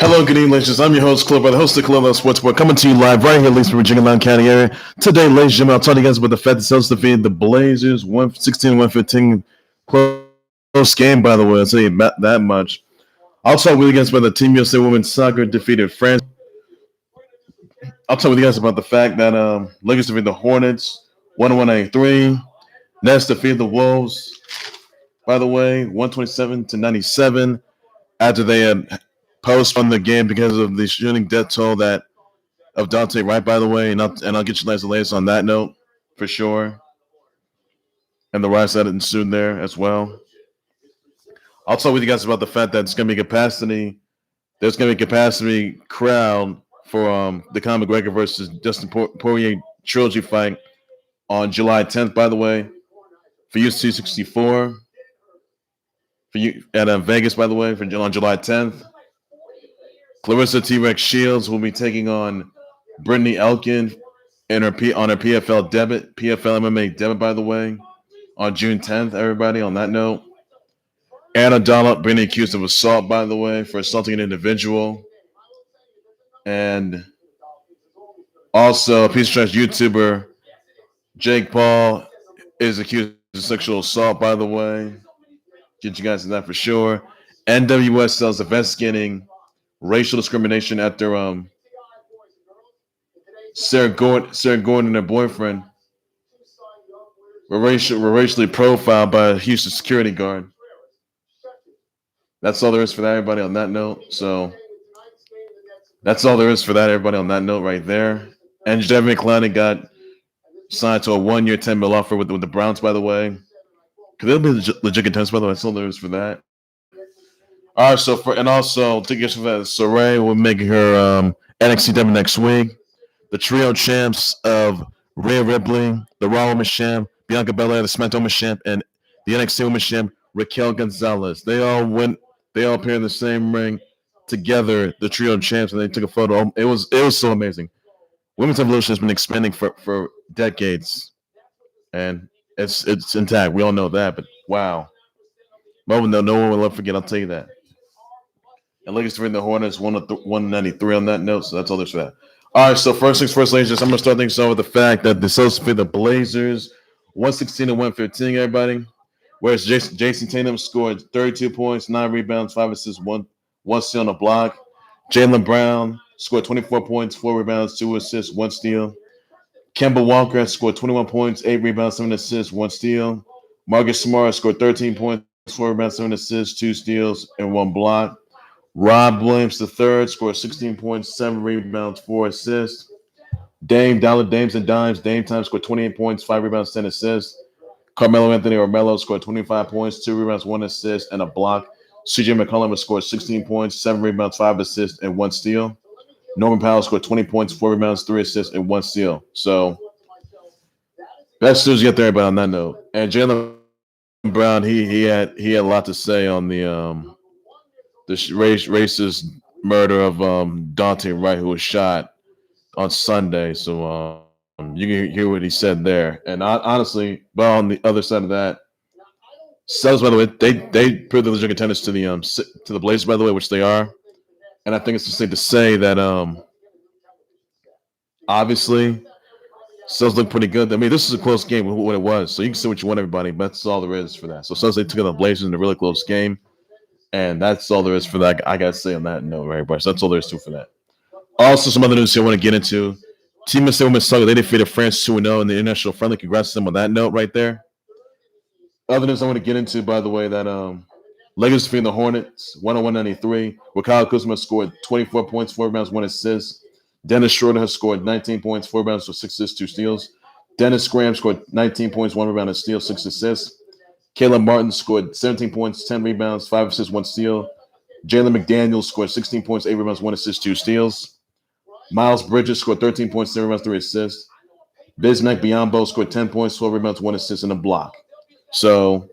Hello, good evening, ladies. I'm your host, Club, the host of Club Sportsbook, coming to you live right here, at least from Virginia Line County area. Today, ladies and gentlemen, I'll tell you guys about the fact that Celtics defeated the Blazers 116-115. Close game, by the way. I'll tell you about that much. I'll talk with you guys about the Team USA Women's Soccer defeated France. I'll talk with you guys about the fact that Lakers defeated the Hornets 101-93. Nets defeated the Wolves, by the way, 127-97 after they had postponed the game because of the shooting death toll that of Dante Wright, by the way, and I'll get you guys the latest on that note for sure, and the riots that ensued there as well. I'll talk with you guys about the fact that there's going to be capacity crowd for the Conor McGregor versus Dustin Poirier Trilogy fight on July 10th, by the way, for UFC 64 for you at Vegas, by the way, on July 10th. Claressa T-Rex Shields will be taking on Brittany Elkin on her PFL MMA debut, by the way, on June 10th, everybody, on that note. Anna Dollop being accused of assault, by the way, for assaulting an individual. And also, Peace Trash YouTuber Jake Paul is accused of sexual assault, by the way. Get you guys to that for sure. NWSL is investigating racial discrimination after Sarah Gordon and her boyfriend were racially profiled by a Houston security guard. That's all there is for that, everybody, on that note. So that's all there is for that, everybody, on that note right there. And Jadeveon Clowney got signed to a 1-year, $10 million offer with the Browns, by the way. Could they be legit contenders, by the way? That's all there is for that. All right, also to get to that, Saray will make her NXT debut next week. The trio champs of Rhea Ripley, the Raw Women's Champ, Bianca Belair, the SmackDown Women's Champ, and the NXT Women's Champ, Raquel Gonzalez. They all appeared in the same ring together, the trio champs, and they took a photo. It was so amazing. Women's Evolution has been expanding for decades, and it's intact. We all know that, but wow. No one will ever forget, I'll tell you that. And Lakers defeating the Hornets 193 on that note, so that's all there's for that. All right, so first things first, ladies, I'm going to start things off with the fact that the Celtics defeated the Blazers 116-115, everybody. Whereas Jayson Tatum scored 32 points, 9 rebounds, 5 assists, 1 steal on a block. Jaylen Brown scored 24 points, 4 rebounds, 2 assists, 1 steal. Kemba Walker scored 21 points, 8 rebounds, 7 assists, 1 steal. Marcus Smart scored 13 points, 4 rebounds, 7 assists, 2 steals, and 1 block. Rob Williams III scored 16 points, 7 rebounds, 4 assists. Dames and Dimes. Dame Time scored 28 points, 5 rebounds, 10 assists. Carmelo Anthony or Melo scored 25 points, 2 rebounds, 1 assist, and a block. CJ McCollum scored 16 points, 7 rebounds, 5 assists, and 1 steal. Norman Powell scored 20 points, 4 rebounds, 3 assists, and 1 steal. So, best news you get there, everybody, on that note. And Jaylen Brown, he had a lot to say on the racist murder of Dante Wright, who was shot on Sunday. So you can hear what he said there. And honestly, but on the other side of that, Celtics, by the way, they proved the legit contenders to the Blazers, by the way, which they are. And I think it's safe to say that obviously Celtics look pretty good. I mean, this is a close game with what it was. So you can say what you want, everybody, but that's all there is for that. So Celtics, they took on the Blazers in a really close game. And that's all there is for that. I got to say on that note, right, Bryce? That's all there is to for that. Also, some other news here I want to get into. Team USA Women's Soccer, they defeated France 2-0 in the international friendly. Congrats to them on that note right there. Other news I want to get into, by the way, that Lakers defeating the Hornets 101-93. Where Kyle Kuzma scored 24 points, 4 rebounds, 1 assist. Dennis Schroeder has scored 19 points, 4 rebounds, 6 assists, 2 steals. Dennis Graham scored 19 points, 1 rebound, and steal, 6 assists. Caleb Martin scored 17 points, 10 rebounds, 5 assists, 1 steal. Jalen McDaniels scored 16 points, 8 rebounds, 1 assist, 2 steals. Miles Bridges scored 13 points, 7 rebounds, 3 assists. Bismack Biyombo scored 10 points, 12 rebounds, 1 assist, and a block. So,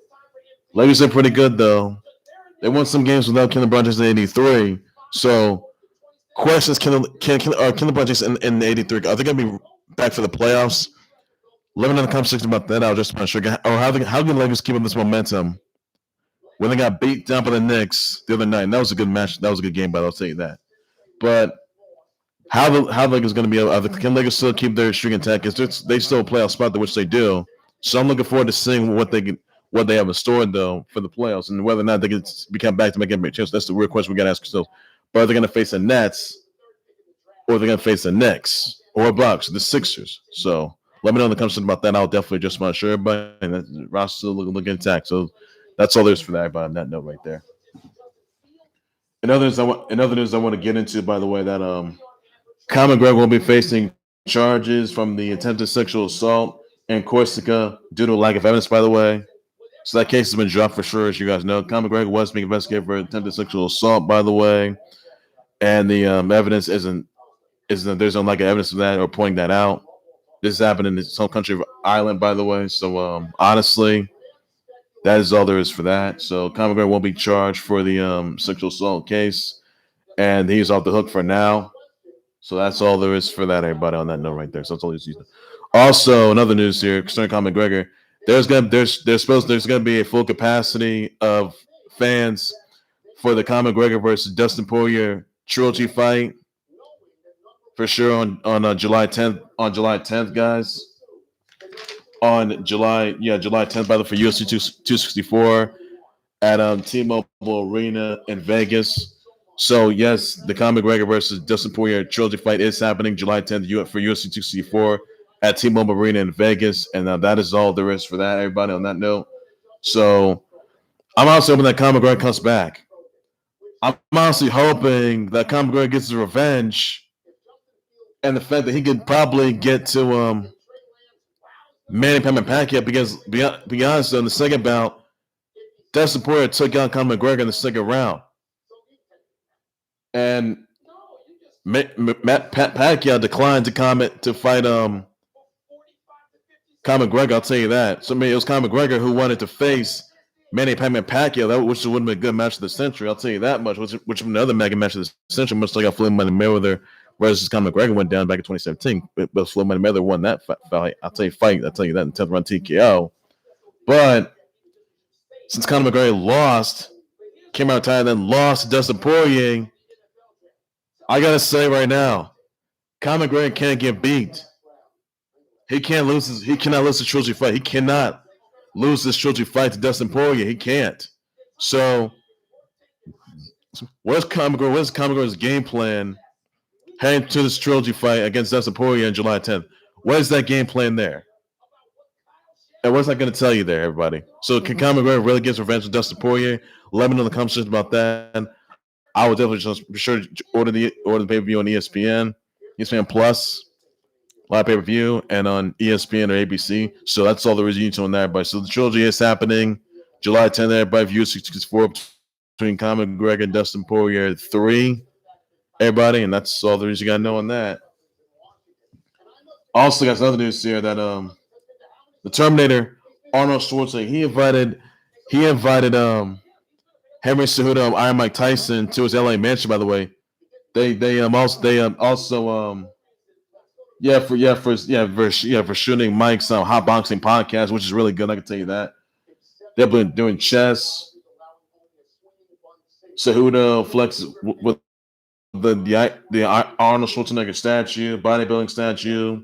Lakers are pretty good, though. They won some games without LeBron James in 83. So, questions, can LeBron James in 83, are they going to be back for the playoffs? Let me know in the comment section about that. I was just not sure. Or how can Lakers keep up this momentum when they got beat down by the Knicks the other night? And that was a good match. That was a good game, but I'll tell you that. But how Lakers going to be able? Can Lakers still keep their streak intact? Because they still play a spot, which they do. So I'm looking forward to seeing what they have in store though for the playoffs, and whether or not they can become back to make a chance. That's the real question we got to ask ourselves. But are they going to face the Nets, or they're going to face the Knicks, or Bucks, the Sixers? So let me know in the comments about that. I'll definitely just want to share everybody, and that roster still looking intact. So that's all there is for that. Everybody on that note right there. In other news, I want to get into, by the way, that Conor McGregor will be facing charges from the attempted sexual assault in Corsica due to lack of evidence, by the way. So that case has been dropped for sure, as you guys know. Conor McGregor was being investigated for attempted sexual assault, by the way. And the evidence isn't there's no lack of evidence of that or pointing that out. This happened in his home country of Ireland, by the way. So honestly, that is all there is for that. So Conor McGregor won't be charged for the sexual assault case, and he's off the hook for now. So that's all there is for that, everybody, on that note right there. So that's all you see. Also, another news here concerning Conor McGregor. There's gonna be a full capacity of fans for the Conor McGregor versus Dustin Poirier trilogy fight for sure on July 10th. On July 10th, guys. On July 10th, by the way, for UFC 264 at T-Mobile Arena in Vegas. So yes, the Conor McGregor versus Dustin Poirier trilogy fight is happening July 10th for UFC 264 at T-Mobile Arena in Vegas, and that is all there is for that, everybody. On that note, so I'm also hoping that Conor McGregor comes back. I'm honestly hoping that Conor McGregor gets his revenge, and the fact that he could probably get to Manny Pacquiao, because be honest, in the second bout, Dustin Poirier took out Conor McGregor in the second round. And Pacquiao declined to fight Conor McGregor. I'll tell you that. So it was Conor McGregor who wanted to face Manny Pacquiao, which would have been a good match of the century. I'll tell you that much. Which was another mega match of the century, much like how Floyd Mayweather versus Conor McGregor went down back in 2017. But Floyd Mayweather won that fight. I'll tell you that in 10th round TKO. But since Conor McGregor lost, came out tired, then lost to Dustin Poirier, I gotta say right now, Conor McGregor can't get beat. He cannot lose the trilogy fight. He cannot lose this trilogy fight to Dustin Poirier. He can't. So what's Conor McGregor's game plan heading to this trilogy fight against Dustin Poirier on July 10th? What is that game plan there? And what's that going to tell you there, everybody? So can Conor McGregor really get revenge with Dustin Poirier? Let me know in the comments about that. I will definitely just be sure to order the pay-per-view on ESPN Plus, live pay-per-view, and on ESPN or ABC. So that's all there is you need to on that, everybody. So the trilogy is happening July 10th, everybody. View 64 between Conor McGregor and Dustin Poirier 3, everybody, and that's all there is you got to know on that. Also, got some other news here that the Terminator, Arnold Schwarzenegger, he invited Henry Cejudo, Iron Mike Tyson to his LA mansion. By the way, for shooting Mike's hot boxing podcast, which is really good. I can tell you that they've been doing chess. Cejudo flexes with the Arnold Schwarzenegger statue, bodybuilding statue,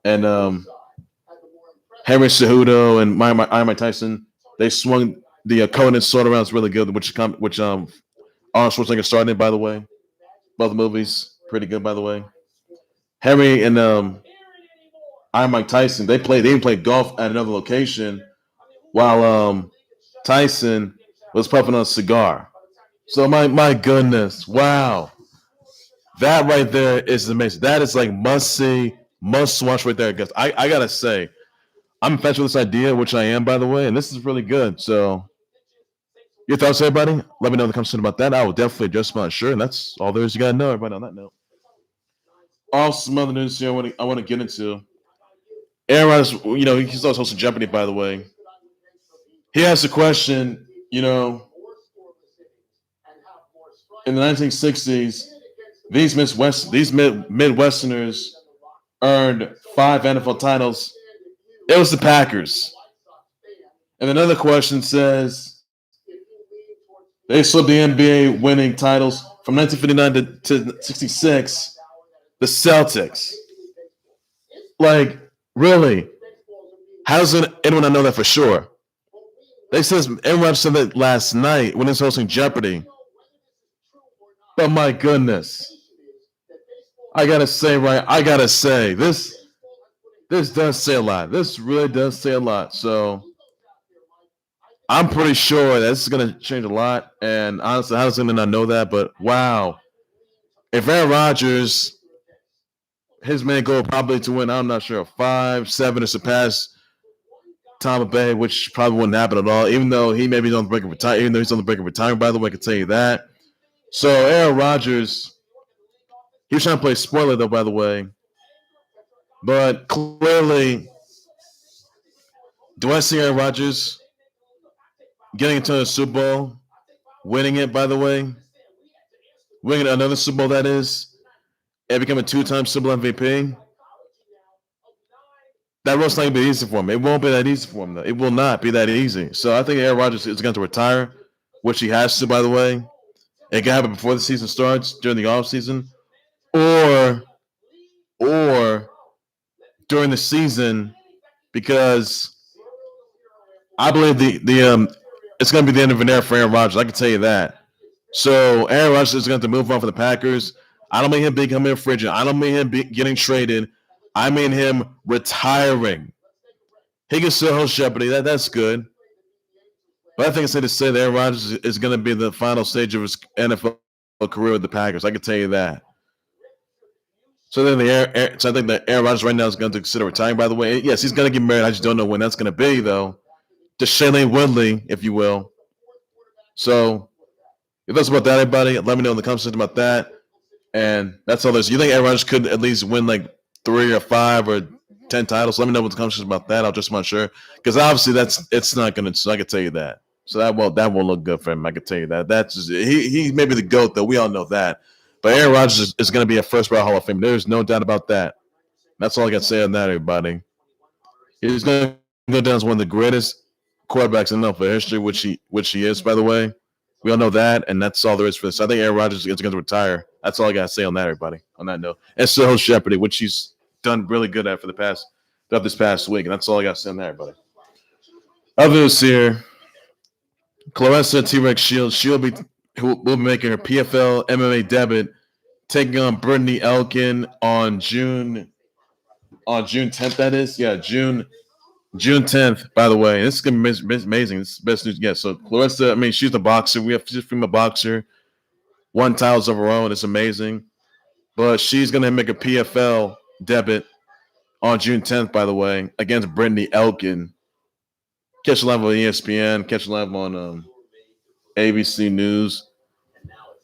and Henry Cejudo and Iron Mike Tyson, they swung the Conan sword around. Is really good, which Arnold Schwarzenegger started in, by the way. Both movies pretty good, by the way. Henry and Iron Mike Tyson, they even played golf at another location while Tyson was puffing on a cigar. So my goodness, wow. That right there is amazing. That is like must watch right there, guys. I gotta say, I'm infatuated with this idea, which I am, by the way, and this is really good. So your thoughts, everybody? Let me know in the comments about that. I will definitely adjust my shirt, and that's all there is you gotta know, everybody, on that note. Also, some other news here I want to get into. Aaron Rodgers, he's also hosting Jeopardy, by the way. He asked a question, in the 1960s, these Midwesterners earned 5 NFL titles. It was the Packers. And another question says, they slipped the NBA winning titles. from 1959 to 66, the Celtics. Like, really? How does anyone not know that for sure? They said Aaron Rodgers said that last night when he was hosting Jeopardy. But my goodness, I gotta say, this does say a lot. This really does say a lot. So I'm pretty sure that this is gonna change a lot. And honestly, how does anyone not know that? But wow, if Aaron Rodgers, his main goal probably to win, I'm not sure, 5, 7 to surpass Tampa Bay, which probably wouldn't happen at all, even though he may be on the brink of retirement. Even though he's on the brink of retirement, by the way, I can tell you that. So Aaron Rodgers, he was trying to play spoiler though, by the way. But clearly, do I see Aaron Rodgers getting into the Super Bowl, winning it, by the way, winning another Super Bowl, that is, and becoming a 2-time Super Bowl MVP? That road's not going to be easy for him. It won't be that easy for him, though. It will not be that easy. So I think Aaron Rodgers is going to retire, which he has to, by the way. It can happen before the season starts, during the offseason, or during the season, because I believe it's going to be the end of an era for Aaron Rodgers. I can tell you that. So Aaron Rodgers is going to move on for the Packers. I don't mean him becoming a free agent. I don't mean him getting traded. I mean him retiring. He can still host Jeopardy. That's good. But I think it's safe to say that Aaron Rodgers is going to be the final stage of his NFL career with the Packers. I can tell you that. So then I think that Aaron Rodgers right now is going to consider retiring, by the way. Yes, he's going to get married. I just don't know when that's going to be, though. To Shailene Woodley, if you will. So if that's about that, everybody, let me know in the comments about that. And that's all there's. You think Aaron Rodgers could at least win like 3 or 5 or 10 titles? Let me know what the comments about that. I'll just not sure. Because obviously it's not going to, so I can tell you that. So that won't look good for him. I can tell you that. That's just, he may be the GOAT, though. We all know that. But Aaron Rodgers is going to be a first-round Hall of Fame. There's no doubt about that. That's all I got to say on that, everybody. He's going to go down as one of the greatest quarterbacks in NFL history, which he is, by the way. We all know that, and that's all there is for this. I think Aaron Rodgers is going to retire. That's all I got to say on that, everybody, on that note. And still host Jeopardy, which he's done really good at throughout this past week, and that's all I got to say on that, everybody. Other news here, Claressa T-Rex Shields, will be making her PFL MMA debut, taking on Brittany Elkin on June 10th, that is? Yeah, June 10th, by the way. This is going to be amazing. This is the best news yet. So Claressa, I mean, she's a boxer. She's a female boxer. 1 titles of her own. It's amazing. But she's going to make a PFL debut on June 10th, by the way, against Brittany Elkin. Catch live on ESPN. Catch live on ABC News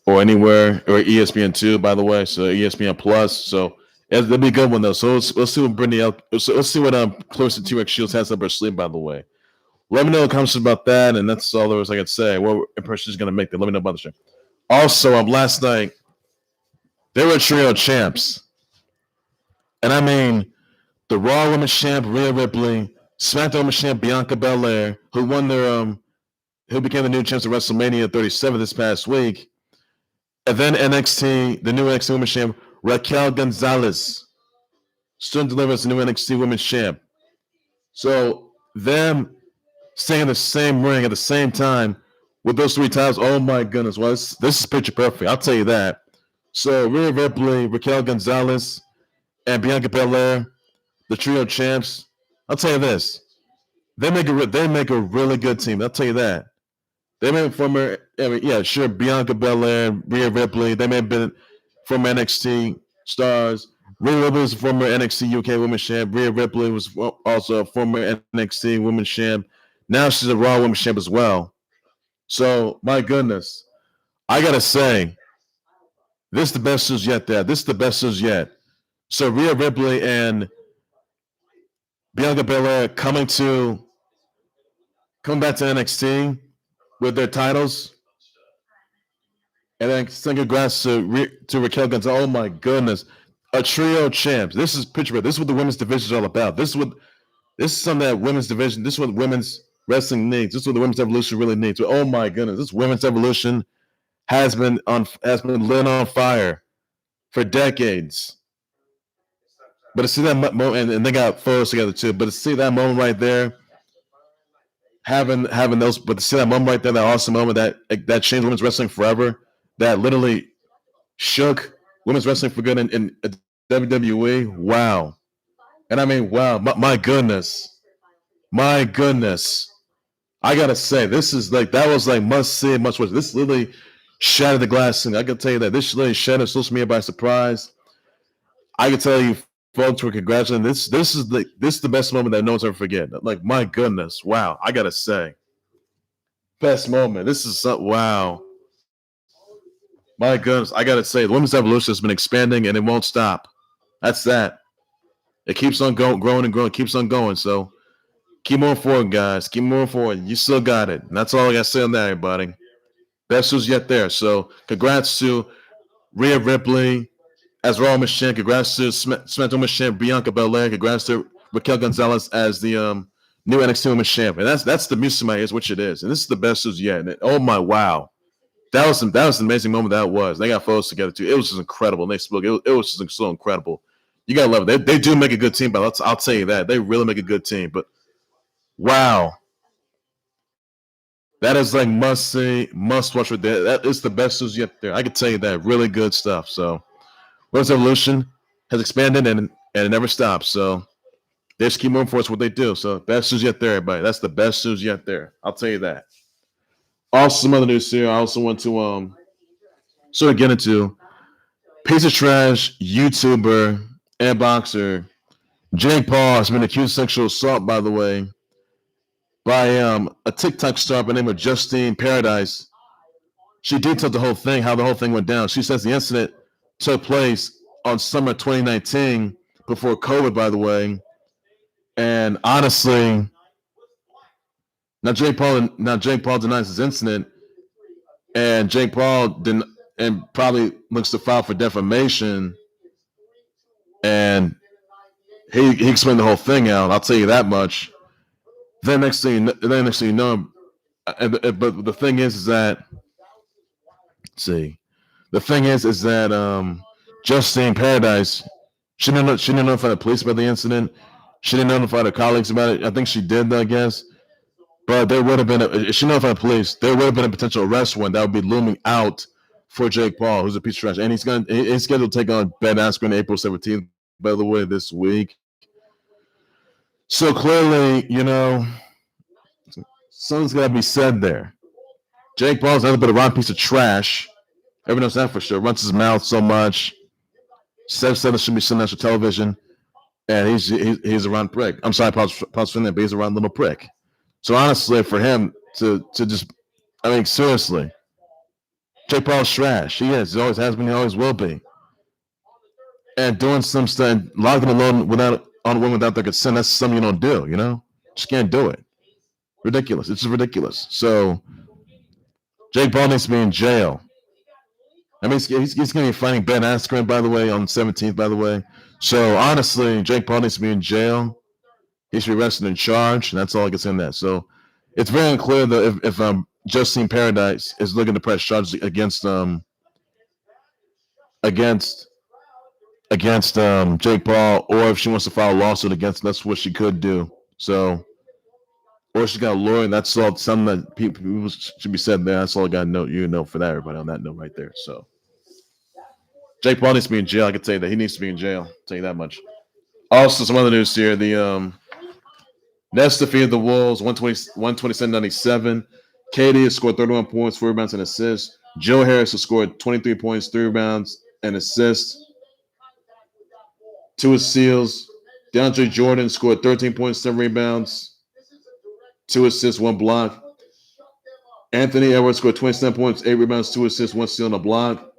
or anywhere, or ESPN2, by the way. So ESPN Plus. So it'll be a good one, though. So let's see what Brittany Elkin. So let's see what Claressa T-Rex Shields has up her sleeve, by the way. Let me know in the comments about that, and that's all there is I can say. What impression is going to make that? Let me know about the show. Also, last night, there were trio champs. And I mean, the Raw Women's Champ, Rhea Ripley, SmackDown Women's Champ, Bianca Belair, who became the new champs of WrestleMania 37 this past week. And then NXT, the new NXT Women's Champ, Raquel Gonzalez, soon delivers the new NXT Women's Champ. So them staying in the same ring at the same time with those 3 titles, oh my goodness, well, this is picture perfect. I'll tell you that. So Rhea Ripley, Raquel Gonzalez, and Bianca Belair, the trio champs. I'll tell you this: they make a really good team. I'll tell you that. They may have former, Bianca Belair, Rhea Ripley. They may have been former NXT stars. Rhea Ripley was a former NXT UK Women's Champ. Rhea Ripley was also a former NXT Women's Champ. Now she's a Raw Women's Champ as well. So, my goodness, I got to say, this is the best news yet there. This is the best news yet. So, Rhea Ripley and Bianca Belair coming back to NXT with their titles. And then congrats to Raquel Gonzalez. Oh, my goodness. A trio of champs. This is picture. This is what the women's division is all about. This is something that women's division, this is what women's wrestling needs. This is what the women's evolution really needs. Oh my goodness, this women's evolution has been lit on fire for decades. But to see that moment, and they got photos together too. But to see that moment right there, having those, but to see that moment right there, that awesome moment that changed women's wrestling forever, that literally shook women's wrestling for good in WWE. Wow, and I mean, wow, my goodness, my goodness. I gotta say, this is like that was like must see, must watch. This literally shattered the glass ceiling. I can tell you that this literally shattered social media by surprise. I can tell you, folks, were congratulating. This is the best moment that no one's ever forget. Like my goodness, wow! I gotta say, best moment. This is wow. My goodness, I gotta say, the women's evolution has been expanding and it won't stop. That's that. It keeps on growing and growing. It keeps on going. So keep moving forward, guys. Keep moving forward. You still got it. And that's all I got to say on that, everybody. Best news yet there. So congrats to Rhea Ripley as Raw Machine. Congrats to SmackDown Machine, Bianca Belair. Congrats to Raquel Gonzalez as the new NXT Women's Champion. That's the music to my ears, which it is. And this is the best news yet. And oh my wow. That was an amazing moment that was. They got photos together too. It was just incredible. And they spoke. It was just so incredible. You gotta love it. They do make a good team, but I'll tell you that. They really make a good team. But wow. That is like must see, must watch right there. That is the best news yet there. I can tell you that. Really good stuff. So Women's Evolution has expanded and it never stops. So they just keep moving forward. It's what they do. So best news yet there, everybody. That's the best news yet there. I'll tell you that. Also, some other news here. I also want to sort of get into piece of trash YouTuber and boxer Jake Paul has been accused of sexual assault, by the way, by a TikTok star by the name of Justine Paradise. She detailed the whole thing, how the whole thing went down. She says the incident took place on summer 2019, before COVID, by the way. And honestly, now Jake Paul denies this incident, and Jake Paul didn't, and probably looks to file for defamation. And he explained the whole thing out. I'll tell you that much. Then next thing you know, but the thing is that, Justine Paradise, she didn't notify the police about the incident. She didn't notify her colleagues about it. I think she did, I guess. But there would have been, if she notified the police, there would have been a potential arrest warrant that would be looming out for Jake Paul, who's a piece of trash. And he's scheduled to take on Ben Askren April 17th, by the way, this week. So clearly, something's got to be said there. Jake Paul's another bit of rotten piece of trash. Everyone knows that for sure. Runs his mouth so much. Says that should be sent on national television. And he's a rotten prick. I'm sorry, pause for that, but he's a rotten little prick. So honestly, for him to just, seriously, Jake Paul's trash. He is. He always has been. He always will be. And doing some stuff, locking them alone on a woman without their consent, that's something you don't do, Just can't do it. Ridiculous. It's just ridiculous. So Jake Paul needs to be in jail. He's going to be fighting Ben Askren, by the way, on the 17th, by the way. So honestly, Jake Paul needs to be in jail. He should be arrested and charged, and that's all I can say on that. So it's very unclear that if Justine Paradise is looking to press charges against Jake Paul, or if she wants to file a lawsuit against him. That's what she could do. So, or she got a lawyer. And that's all. Something that people should be said there. That's all I got to know. For that, everybody, on that note right there. So Jake Paul needs to be in jail. I can tell you that he needs to be in jail. I'll tell you that much. Also, some other news here. The Nets defeated the Wolves 127-97. Katie has scored 31 points, 4 rebounds, and assists. Joe Harris has scored 23 points, 3 rebounds, and assists. 2 steals. DeAndre Jordan scored 13 points, 7 rebounds, 2 assists, 1 block. Anthony Edwards scored 27 points, 8 rebounds, 2 assists, 1 steal, and a block.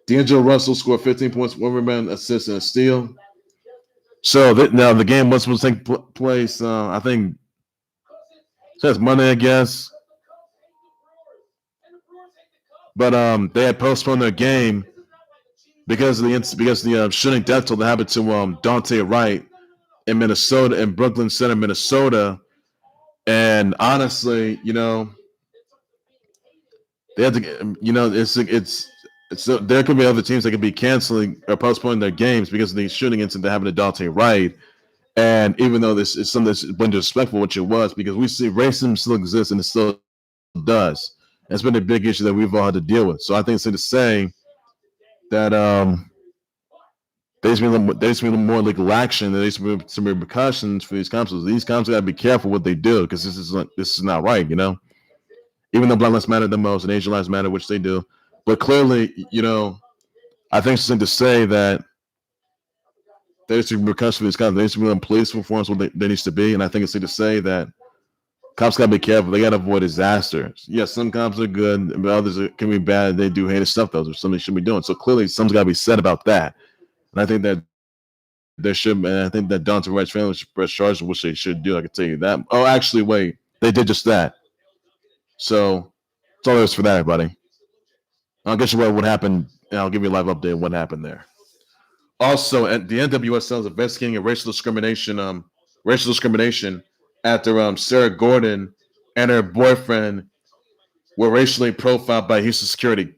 D'Angelo Russell scored 15 points, 1 rebound, assist, and a steal. So now the game was supposed to take place, I think, it says Monday, I guess. But they had postponed their game because of the shooting death toll that happened to Dante Wright in Minnesota, in Brooklyn Center, Minnesota. And honestly, they They have to, it's there could be other teams that could be canceling or postponing their games because of the shooting incident that happened to Dante Wright. And even though this is something that's been disrespectful, which it was, because we see racism still exists and it still does. And it's been a big issue that we've all had to deal with. So I think it's safe to say that there needs to be a little more legal action. There needs to be some repercussions for these councils. These councils got to be careful what they do because this is not right, Even though Black Lives Matter the most and Asian Lives Matter, which they do. But clearly, I think it's something to say that there needs to be repercussions for these cops. There needs to be police reforms what there needs to be. And I think it's safe to say that cops got to be careful. They got to avoid disasters. Yes, some cops are good, but others can be bad. They do heinous stuff. Those are something they should be doing. So clearly, something's got to be said about that. And I think that there should, and I think that Dante Wright's family should press charges, which they should do. I can tell you that. Oh, actually, wait, they did just that. So that's all there is for that, everybody. I'll get you what happened, and I'll give you a live update on what happened there. Also, the NWSL is investigating a racial discrimination after Sarah Gordon and her boyfriend were racially profiled by Houston security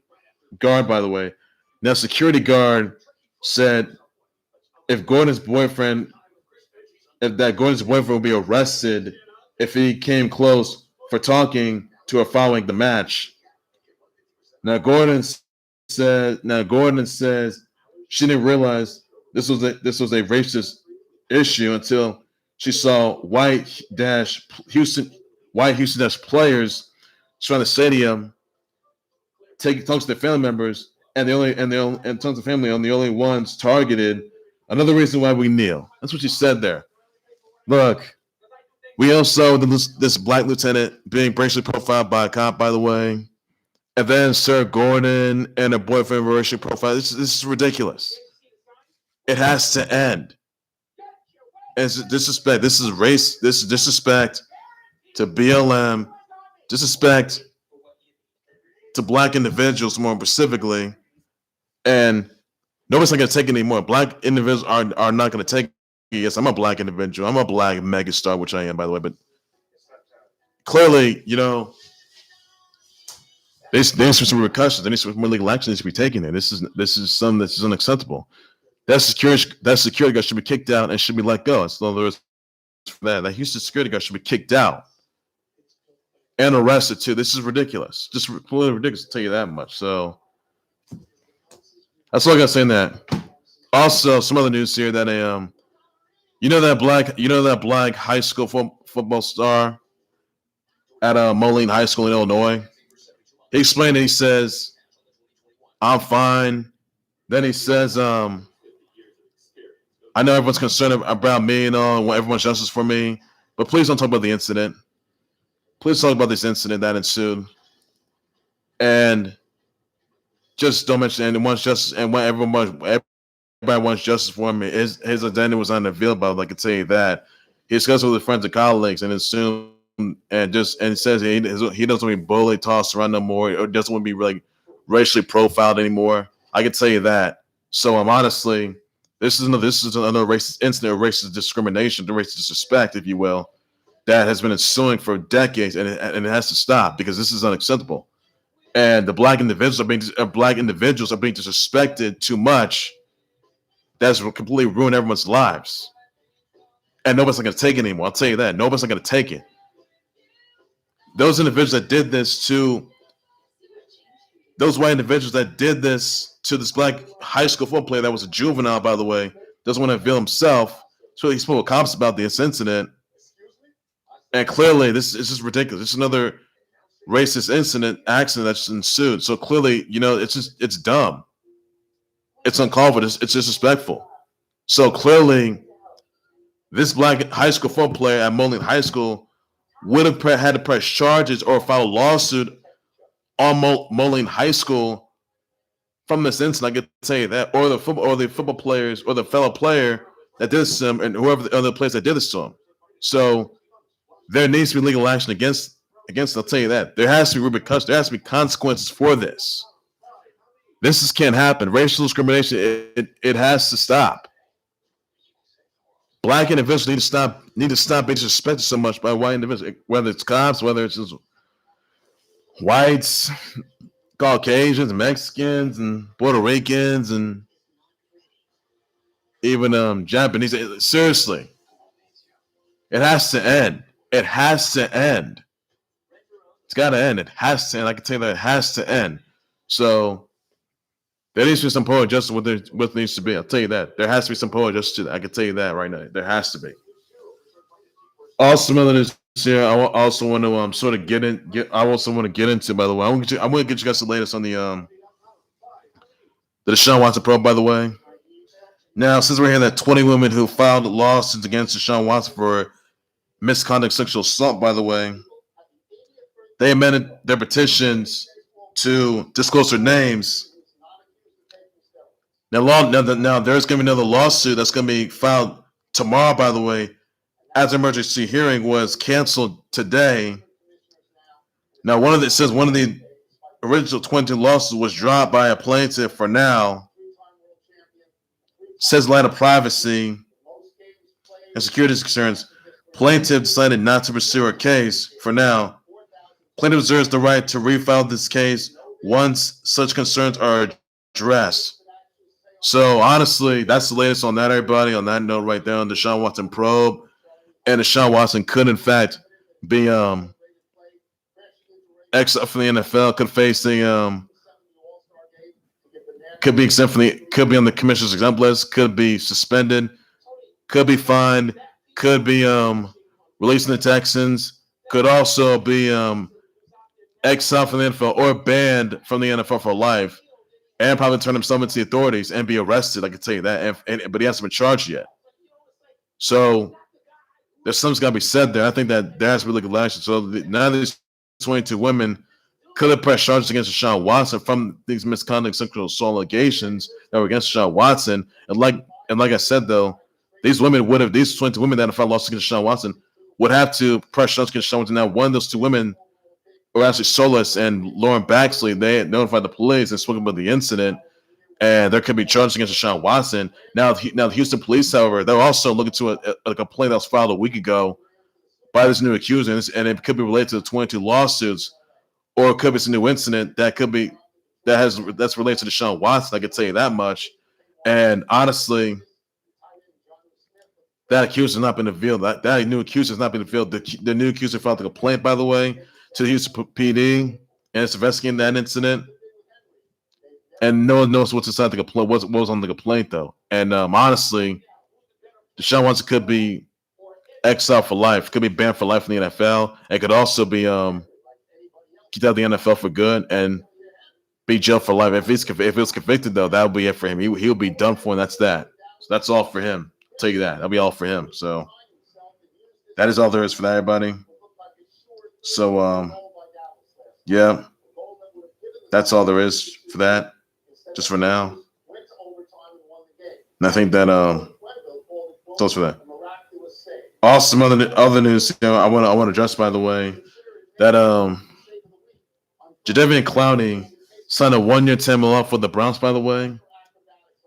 guard. By the way, now security guard said if Gordon's boyfriend would be arrested if he came close for talking to her following the match. Now Gordon says she didn't realize this was a racist issue until she saw white Houston players surround the stadium, talk to their family members, and tons of family on the only ones targeted. Another reason why we kneel. That's what she said there. Look, we also this black lieutenant being racially profiled by a cop, by the way. And then Sarah Gordon and her boyfriend were racially profiled. This is ridiculous. It has to end. It's disrespect. This is race. This is disrespect to BLM. Disrespect to black individuals more specifically. And nobody's not going to take it anymore. Black individuals are not going to take it. Yes, I'm a black individual. I'm a black megastar, which I am, by the way. But clearly, there's some repercussions. There needs to be more legal action needs to be taken there. This is something that's unacceptable. That security guard should be kicked out and should be let go. That's all there is for that. That Houston security guard should be kicked out and arrested too. This is ridiculous. Just completely ridiculous, to tell you that much. So that's all I got to say in that. Also, some other news here that that black high school football star at Moline High School in Illinois. He explained it. He says, "I'm fine." Then he says, "I know everyone's concerned about me and all, and want everyone's justice for me, but please don't talk about the incident. Please talk about this incident that ensued, and just don't mention anyone wants justice and what everybody wants justice for him. His identity was unrevealed, but I can tell you that he discussed with his friends and colleagues and assumed and says he doesn't want to be bullied, tossed around no more, or doesn't want to be racially profiled anymore. I can tell you that. So honestly, this is another racist incident of racist discrimination, racist disrespect, if you will, that has been ensuing for decades, and it has to stop because this is unacceptable. And the black individuals are being disrespected too much. That's completely ruined everyone's lives. And nobody's not going to take it anymore. I'll tell you that. Nobody's not going to take it. Those individuals that did this to those white individuals that did this to this black high school football player that was a juvenile, by the way, doesn't want to reveal himself. So he spoke with cops about this incident. And clearly, this is just ridiculous. This is another racist accident that's ensued. So clearly, it's dumb. It's uncalled for. It's disrespectful. So clearly, this black high school football player at Moline High School would have had to press charges or file a lawsuit on Moline High School from this incident. I can tell you that, or the football players, or the fellow player that did this to him, and whoever the other players that did this to him. So there needs to be legal action against. I'll tell you that there has to be repercussions. There has to be consequences for this. This can't happen. Racial discrimination. It has to stop. Black individuals need to stop being disrespected so much by white individuals, whether it's cops, whether it's just whites, Caucasians, Mexicans, and Puerto Ricans, and even Japanese. Seriously, it has to end. It has to end. It's got to end. It has to end. I can tell you that it has to end. So there needs to be some poet justice. What needs to be. I'll tell you that. There has to be some poet justice. I can tell you that right now. There has to be. Also, another news here. I also want to sort of I also want to get into. By the way, I'm going to get you guys the latest on the Deshaun Watson probe. By the way, now since we're hearing that 20 women who filed lawsuits against Deshaun Watson for misconduct, sexual assault. By the way, they amended their petitions to disclose their names. Now there's going to be another lawsuit that's going to be filed tomorrow. By the way, as an emergency hearing was canceled today. Now, one of the original 20 lawsuits was dropped by a plaintiff for now. Says in light of privacy and security concerns, plaintiff decided not to pursue her case for now. Plaintiff reserves the right to refile this case once such concerns are addressed. So, honestly, that's the latest on that, everybody. On that note right there on the Deshaun Watson probe. And Deshaun Watson could, in fact, be exiled from the NFL, could face the could be exempt from could be on the commissioner's exempt list, could be suspended, could be fined, could be released from the Texans, could also be exiled from the NFL or banned from the NFL for life, and probably turn himself into the authorities and be arrested. I can tell you that, but he hasn't been charged yet. So there's something's got to be said there. I think that that's really good action. So now these 22 women could have pressed charges against Deshaun Watson from these misconduct sexual assault allegations that were against Deshaun Watson. And like I said, though, these 22 women that have filed lawsuits against Deshaun Watson would have to press charges against Deshaun Watson. Now, one of those two women were actually Solis and Lauren Baxley. They had notified the police and spoken about the incident, and there could be charges against Deshaun Watson. Now the Houston police, however, they're also looking to a complaint that was filed a week ago by this new accuser, and it could be related to the 22 lawsuits, or it could be some new incident that's related to Deshaun Watson. I can tell you that much. And honestly, that accuser has not been revealed. That new accuser has not been revealed. The new accuser filed a complaint, by the way, to the Houston PD, and it's investigating that incident. And no one knows what's inside the complaint. What was on the complaint, though. And honestly, Deshaun Watson could be exiled for life. Could be banned for life from the NFL. It could also be kicked out of the NFL for good and be jailed for life. If he was convicted, though, that would be it for him. He'll be done for, and that's that. So that's all for him. I'll tell you that. That'll be all for him. So that is all there is for that, everybody. So yeah, that's all there is for that. Just for now. And I think that that's for that. Also, some other news. I want to address, by the way, that Jadeveon Clowney signed a 1-year $10 million for the Browns. By the way,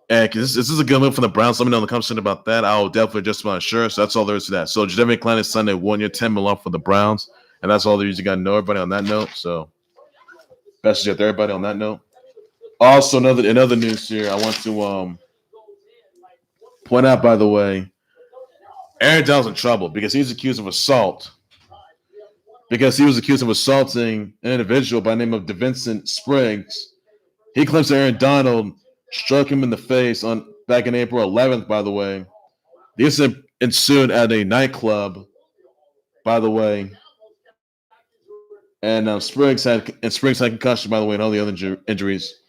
and this is a good move for the Browns. Let me know in the comments about that. I'll definitely adjust my shirt. So that's all there is to that. So Jadeveon Clowney signed a 1-year $10 million for the Browns, and that's all there is. You got to know everybody on that note. So best of everybody on that note. Also, in other news here, I want to point out, by the way, Aaron Donald's in trouble because he's accused of assault. Because he was accused of assaulting an individual by the name of DeVincent Spriggs. He claims that Aaron Donald struck him in the face back in April 11th, by the way. The incident ensued at a nightclub, by the way. And Spriggs had concussion, by the way, and all the other injuries.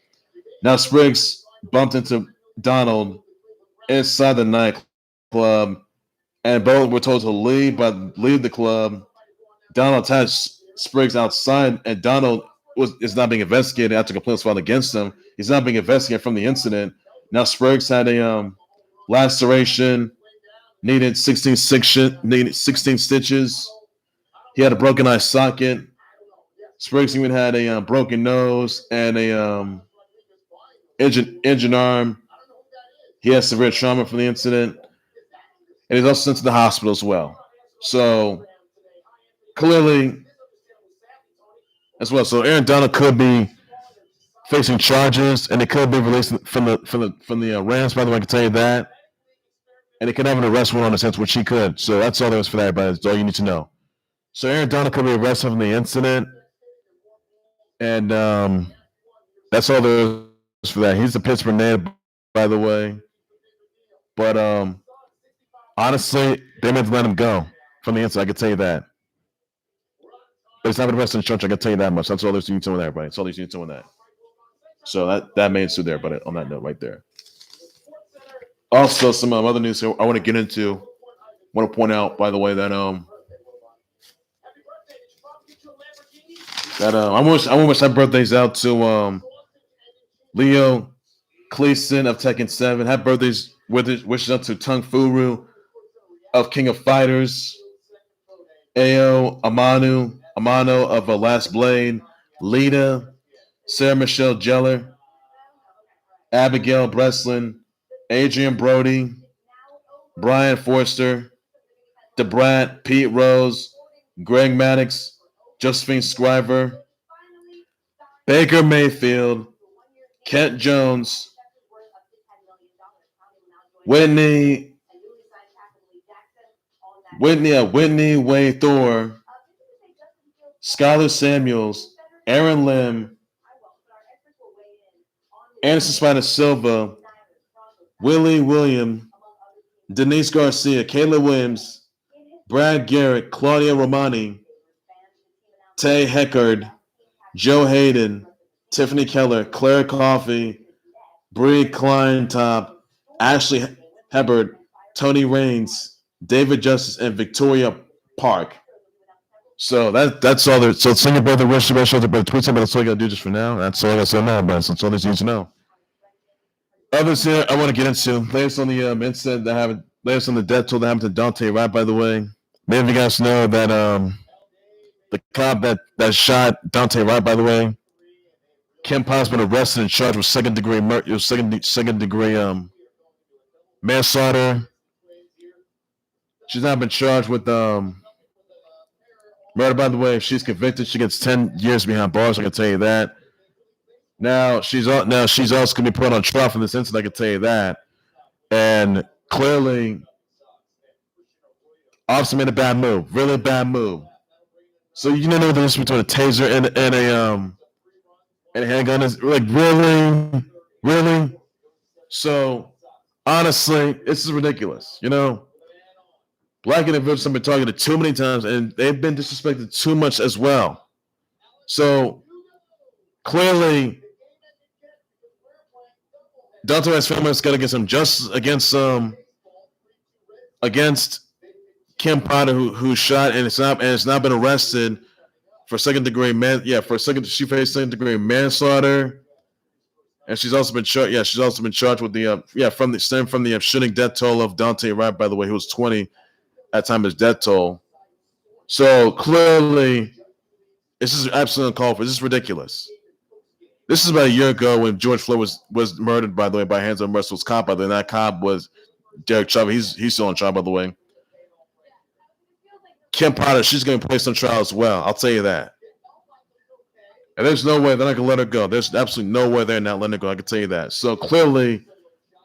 Now Spriggs bumped into Donald inside the nightclub, and both were told to leave the club. Donald attached Spriggs outside, and Donald is not being investigated after complaints filed against him. He's not being investigated from the incident. Now Spriggs had a laceration, needed 16 stitches. He had a broken eye socket. Spriggs even had a broken nose and a injured arm. He has severe trauma from the incident, and he's also sent to the hospital as well. So clearly, as well. So Aaron Donald could be facing charges, and it could be released from the Rams. By the way, I can tell you that, and it could have an arrest warrant on the sense, which he could. So that's all there is for that. But that's all you need to know. So Aaron Donald could be arrested from the incident, and that's all there is for that. He's a Pittsburgh native, by the way. But honestly, they meant to let him go from the incident. I can tell you that. But it's not been arrested in church. I can tell you that much. That's all there's to you to that, right? That's all there's to you to that. So that may ensue there, but on that note, right there. Also, some other news I want to get into. I want to point out, by the way, that I wish happy birthdays out to Leo Cleason of Tekken 7. Happy birthdays wishes out to Tung Furu of King of Fighters. Ao Amano of Last Blade. Lita, Sarah Michelle Gellar, Abigail Breslin, Adrian Brody, Brian Forster, DeBrat, Pete Rose, Greg Maddox, Josephine Scriver, Baker Mayfield, Kent Jones, Whitney Way Thor, Skylar Samuels, Aaron Lim, Anderson Spider Silva, Willie William, Denise Garcia, Kayla Williams, Brad Garrett, Claudia Romani, Tay Heckard, Joe Hayden, Tiffany Keller, Claire Coffey, Bree Kleintop, Ashley Hebert, Tony Raines, David Justice, and Victoria Park. So that's all there. So sing your brother, wish your shoulder, but tweet something. That's all I gotta do just for now. That's all I gotta say now, but that's all there's need to know. Others here I want to get into. Latest on the incident that happened, latest on the death toll that happened to Dante Wright, by the way. Many of you guys know that the cop that shot Dante Wright, by the way, Kim Potter's been arrested and charged with second degree manslaughter. She's not been charged with murder, by the way. If she's convicted, she gets 10 years behind bars. I can tell you that. Now she's also going to be put on trial for this incident. I can tell you that. And clearly, officer made a bad move, really bad move. So you know the difference between a taser and a handgun is like really. So honestly, this is ridiculous. You know, black individuals have been targeted too many times, and they've been disrespected too much as well. So clearly, Dante Wright's family has got to get some justice against Kim Potter, who shot and it's not been arrested for second degree she faced second degree manslaughter, and she's also been charged. Yeah, she's also been charged with the from the shooting death toll of Dante Wright, by the way, who was 20 at the time of his death toll. So clearly, this is absolutely uncalled for. This is ridiculous. This is about a year ago when George Floyd was murdered, by the way, by hands of a merciless cop. By the way, and that cop was Derek Chauvin. He's still on trial, by the way. Kim Potter, she's going to be placed on trial as well. I'll tell you that. And there's no way they're not going to let her go. There's absolutely no way they're not letting her go. I can tell you that. So clearly,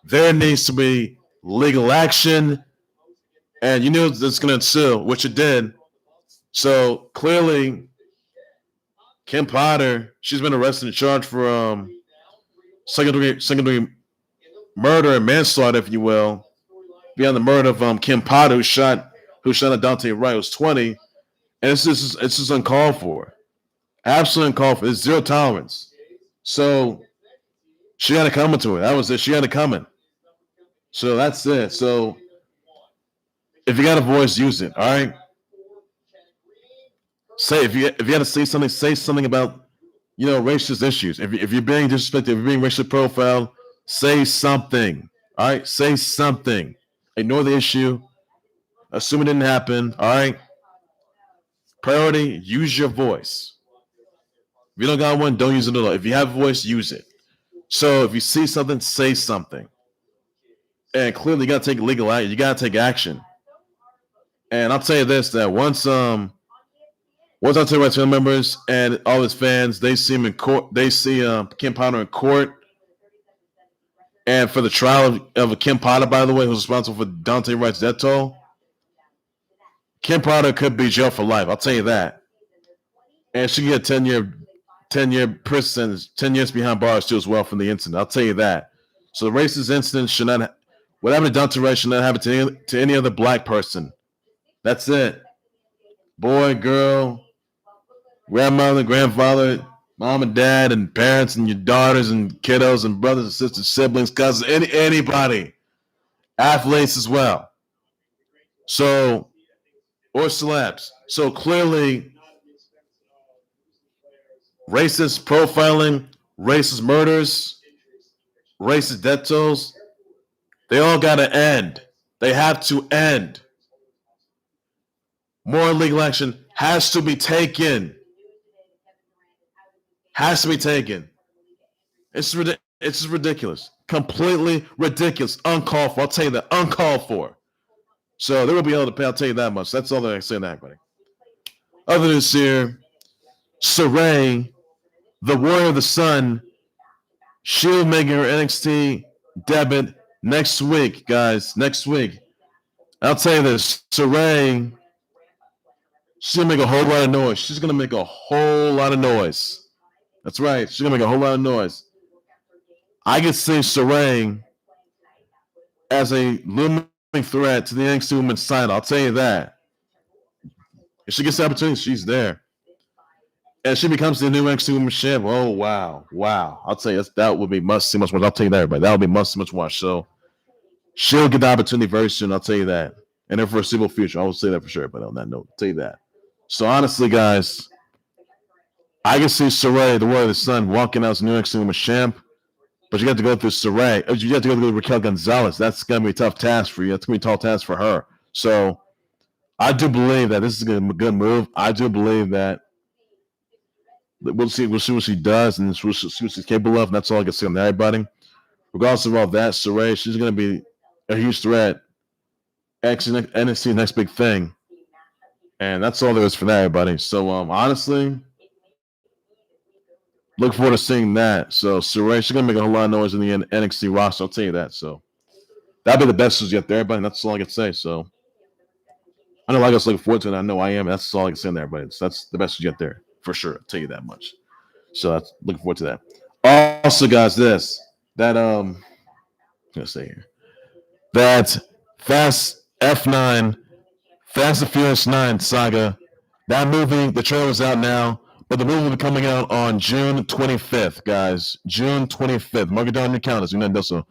there needs to be legal action. And you knew it's going to ensue, which it did. So clearly, Kim Potter, she's been arrested and charged for second degree murder and manslaughter, if you will, beyond the murder of Kim Potter, who shot at Dante Wright, who was 20, and it's just uncalled for, absolutely uncalled for. It's zero tolerance. So she had to come into it. That was it. She had to come in. So that's it. So if you got a voice, use it. All right. Say if you had to say something about racist issues. If you're being disrespected, if you're being racially profiled, say something. All right, say something. Ignore the issue. Assume it didn't happen. All right. Priority: use your voice. If you don't got one, don't use it at all. If you have a voice, use it. So if you see something, say something. And clearly, you got to take legal action. You got to take action. And I'll tell you this: that once Once I tell you, family members and all his fans, they see him in court. They see Kim Potter in court. And for the trial of Kim Potter, by the way, who's responsible for Dante Wright's death toll, Kim Potter could be jailed for life. I'll tell you that. And she get 10-year prison sentence, 10 years behind bars too as well from the incident. I'll tell you that. So the racist incident should not, what happened to Dante Wright should not happen to any other black person. That's it. Boy, girl, grandmother, grandfather, mom and dad, and parents, and your daughters and kiddos and brothers and sisters, siblings, cousins, anybody, athletes as well. So, or celebs. So clearly, racist profiling, racist murders, racist death tolls, they all got to end. They have to end. More legal action has to be taken. Has to be taken. It's just ridiculous. Completely ridiculous. Uncalled for. I'll tell you that. Uncalled for. So they will be able to pay. I'll tell you that much. That's all that I say to everybody. Other news here, Saray, the Warrior of the Sun, she'll make her NXT debut next week, guys. Next week. I'll tell you this. Saray, she's going to make a whole lot of noise. She's going to make a whole lot of noise. That's right. She's going to make a whole lot of noise. I can see Saray as a looming threat to the NXT Women's title. I'll tell you that. If she gets the opportunity, she's there. And she becomes the new NXT Women's Champ. Oh, wow. Wow. I'll tell you, that would be must-see much watch. I'll tell you that, everybody. That would be must-see much watch. So she'll get the opportunity very soon. I'll tell you that. And in the foreseeable future, I will say that for sure. But on that note, I'll tell you that. So honestly, guys, I can see Saray, the Warrior of the Sun, walking out as new NXT Women's Champ. But you got to go through Saray. You have to go through Raquel Gonzalez. That's going to be a tough task for you. That's going to be a tall task for her. So I do believe that this is a good move. I do believe that we'll see what she does and we'll see what she's capable of. And that's all I can say on everybody. Regardless of all that, Saray, she's going to be a huge threat. NXT next big thing. And that's all there is for that, everybody. So honestly, look forward to seeing that. So Saray, she's gonna make a whole lot of noise in the NXT roster. I'll tell you that. So that'll be the best news yet there, everybody. That's all I can say. So I know a lot of us looking forward to it. I know I am. That's all I can say there, everybody. So that's the best news yet there for sure. I'll tell you that much. So that's looking forward to that. Also, guys, I'm gonna say here that Fast F9, Fast and Furious 9 saga. That movie, the trailer is out now. But the movie will be coming out on June 25th, guys. June 25th. Mark it down on your calendars. You know that. So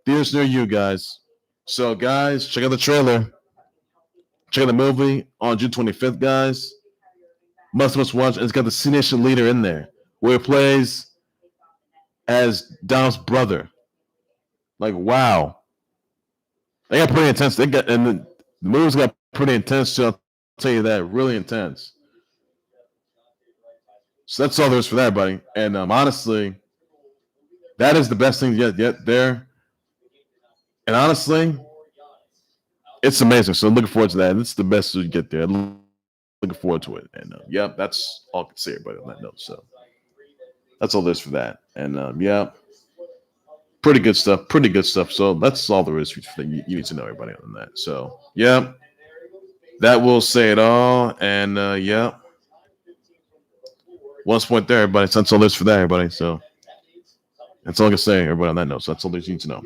theaters near you, guys. So, guys, check out the trailer. Check out the movie on June 25th, guys. Must watch. And it's got the C Nation leader in there, where he plays as Dom's brother. Like, wow. They got pretty intense. And the movie's got pretty intense, too. I'll tell you that. Really intense. So that's all there is for that, everybody. And honestly, that is the best thing yet there. And honestly, it's amazing. So I'm looking forward to that. And it's the best you get there. I'm looking forward to it. And yeah, that's all I can say, everybody, on that note. So that's all there is for that. And yeah, pretty good stuff. Pretty good stuff. So that's all there is for you need to know, everybody, on that. So yeah, that will say it all. And yeah. One point there, everybody. So that's all there's for that, everybody. So that's all I can say, everybody, on that note. So that's all there's you need to know.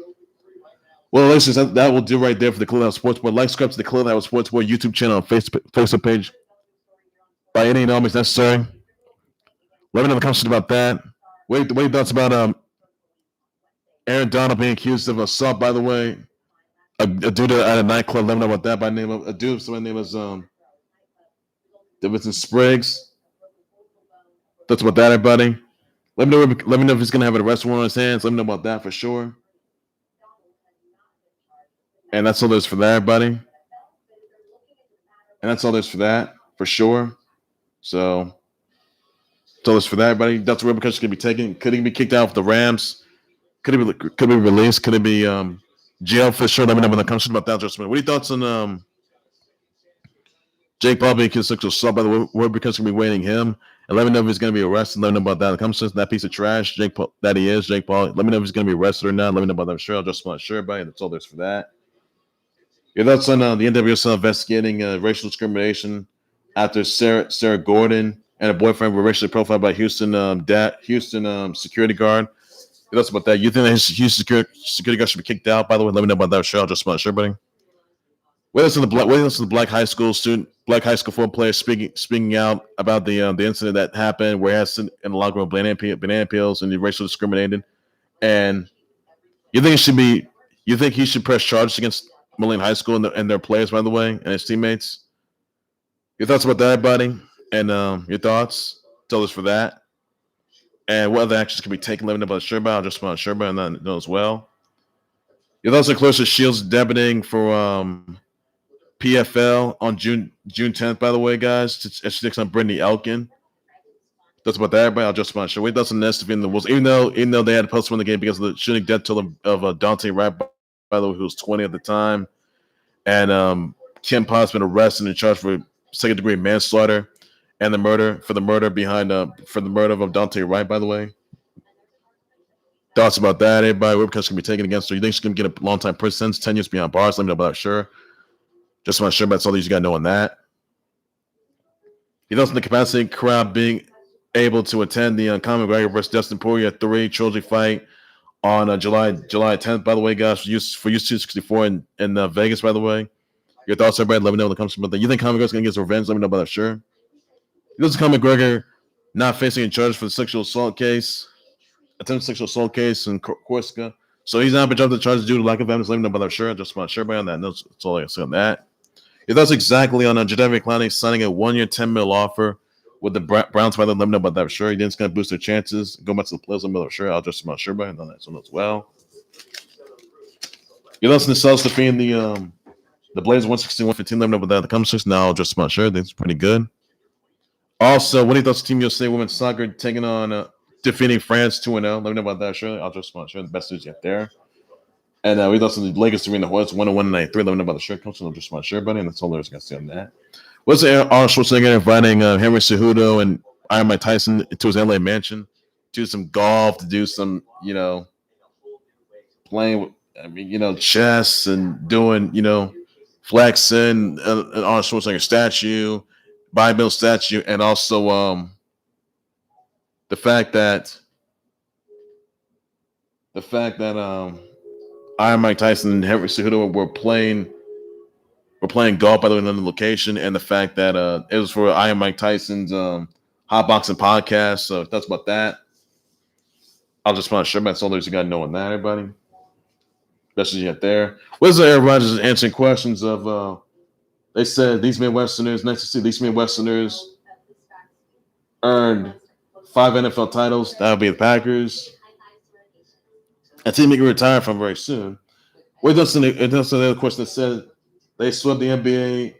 Well, listeners, that will do right there for the Khalil Sports Board. Like, subscribe to the Khalil Sports Board YouTube channel and Facebook page by any means necessary. Let me know in the comments about that. What are your thoughts about Aaron Donald being accused of assault, by the way? A dude at a nightclub. Let me know about that by name of a dude. So my name is Davidson Spriggs. Thoughts about that, everybody? Let me know if he's gonna have an arrest warrant on his hands. Let me know about that for sure. And that's all there's for that, everybody. And that's all there's for that for sure. So that's all there's for that, everybody. That's where because going to be taken. Could he be kicked out of the Rams? Could he be released? Could he be jailed for sure? Let me know in the comments about that. What are your thoughts on Jake Paul being considered assault, by the way, we're because we're waiting him. And let me know if he's going to be arrested. Let me know about that. Come to that piece of trash, Jake Paul, that he is, Jake Paul. Let me know if he's going to be arrested or not. Let me know about that. I'm sure. I'll just want to share about it. That's all there's for that. Your thoughts on the NWSL investigating racial discrimination after Sarah Gordon and her boyfriend were racially profiled by Houston security guard. Your thoughts about that? You think that his Houston security guard should be kicked out? By the way, let me know about that. Sure, I'll just want to share, buddy. Wait until the black high school football player speaking out about the incident that happened where he has in the locker room banana peels and he racially discriminated. And you think he should press charges against Moline High School and their players, by the way, and his teammates? Your thoughts about that, buddy? And your thoughts? Tell us for that. And what other actions can be taken? Let me know about Sherba. I'll just about Sherba and that know as well. Your thoughts on Claressa Shields debuting for PFL on June 10th, by the way, guys. She takes on Brittany Elkin. That's about that, everybody. I'll just want to show. Wait, that's the next in the Wolves. Even though they had to postpone the game because of the shooting death toll of Dante Wright, by the way, who was 20 at the time. And Kim Potts been arrested and charged for second-degree manslaughter and the murder for the murder of Dante Wright, by the way. Thoughts about that, everybody? What because can be taken against her? You think she's going to get a long time prison sentence, 10 years behind bars? Let me know about that, sure. Just want to share about all these you got to know on that. You know, the capacity crowd being able to attend the Conor McGregor versus Dustin Poirier 3 trilogy fight on July 10th, by the way, guys, for use 264 in Vegas, by the way. Your thoughts, everybody? Let me know when it comes to that. You think Conor McGregor's going to get his revenge? Let me know about that, sure. You know, Conor McGregor not facing a charge for the attempted sexual assault case in Corsica. So he's not been jumped to charges due to lack of evidence. Let me know about that, sure. Just want to share everybody on that. That's all I can say on that. If that's exactly on Jadeveon Clowney signing a 1-year, $10 million offer with the Browns, let me know about that, sure. He didn't going to boost their chances. Go back to the players, let me know, sure. I'll just want to share everybody on that so as well. You listen to Celtics defeating the Blazers 161-15. Let me know about that. The comments now, just want to share. That's pretty good. Also, what do you think Team USA women's soccer taking on defeating France 2-0? Let me know about that, sure. I'll just want to share the best news yet there. And we lost to the Lakers to win the Hornets 101-93. Let me know about the shirt coach. I'll just want to share, buddy. And that's all there's got to say on that. What's Arnold Schwarzenegger inviting Henry Cejudo and Iron Mike Tyson to his LA mansion to do some golf, to do some, playing, chess and doing, flexing, an Arnold Schwarzenegger statue, Bible statue, and also the fact that Iron Mike Tyson and Henry Cejudo were playing golf, by the way, in another location, and the fact that it was for Iron Mike Tyson's hot boxing podcast. So that's about that. I'll just want to share that's all there's you got to know on that, everybody. Best as you get there. Where's Aaron Rodgers answering questions of they said these Midwesterners, nice to see these Midwesterners earned 5 NFL titles. That would be the Packers. A team they can retire from very soon. Wait, that's the other question that said they swept the NBA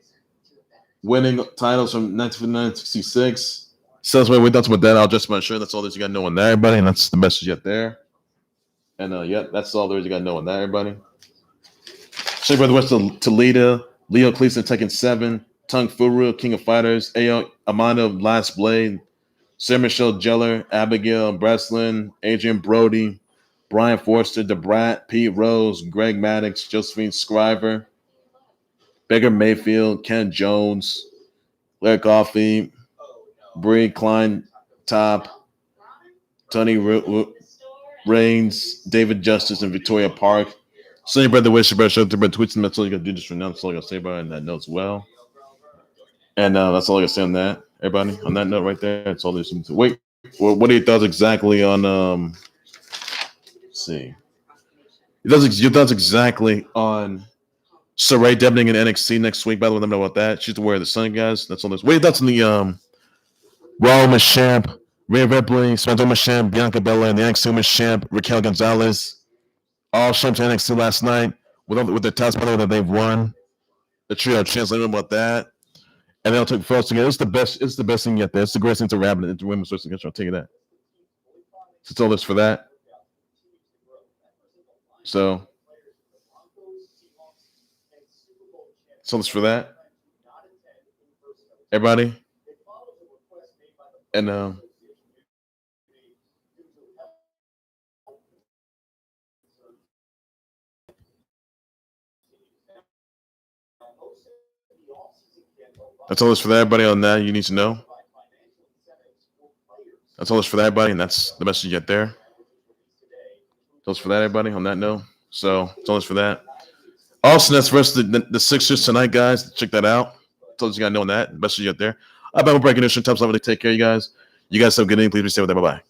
winning titles from 1966. So that's what that. I'll just make sure that's all that you got to know on that, everybody. And that's the message yet there. And that's all there is you got to know on that, everybody. Shea Brother West to Toledo, Leo Cleason taking 7, Tung Furu, King of Fighters, Ayo Amanda Last Blade, Sarah Michelle Gellar, Abigail Breslin, Adrian Brody, Brian Forster, DeBrat, Pete Rose, Greg Maddox, Josephine Scriver, Baker Mayfield, Ken Jones, Larry Coffey, Bree Klein, Top, Tony Raines, David Justice, and Victoria Park. Sonny Brother Wish, your brother, show up to brother tweets, and that's all you got to do just for now. That's all I got to say about it, and that note as well. And that's all I got to say on that, everybody. On that note right there, that's all there's to wait. What are your thoughts exactly on let's see. Your thoughts exactly on Saray debuting in NXT next week. By the way, let me know about that. She's the Warrior of the Sun, guys. That's all this. Wait, that's in the Raw Women's Champ, Rhea Ripley, Samantha Women's Champ, Bianca Belair, and the NXT Women's Champ, Raquel Gonzalez. All champs to NXT last night with the test battle that they've won. The trio of champs, let me know about that. And they all took first together. It's the best thing yet there. It's the greatest thing to happen in women's wrestling. I'll tell you that. So it's all this for that. So this for that. everybody. And that's all this for everybody on that you need to know. That's all this for everybody, and that's the message you get there. That's all this for that, everybody, on that note. So that's all this for that. Austin, that's versus the Sixers tonight, guys. Check that out. That's all you got to know on that. Message you get there. I've been breaking this. Top level. Take care, you guys. You guys have a good evening. Please be safe with that. Bye-bye.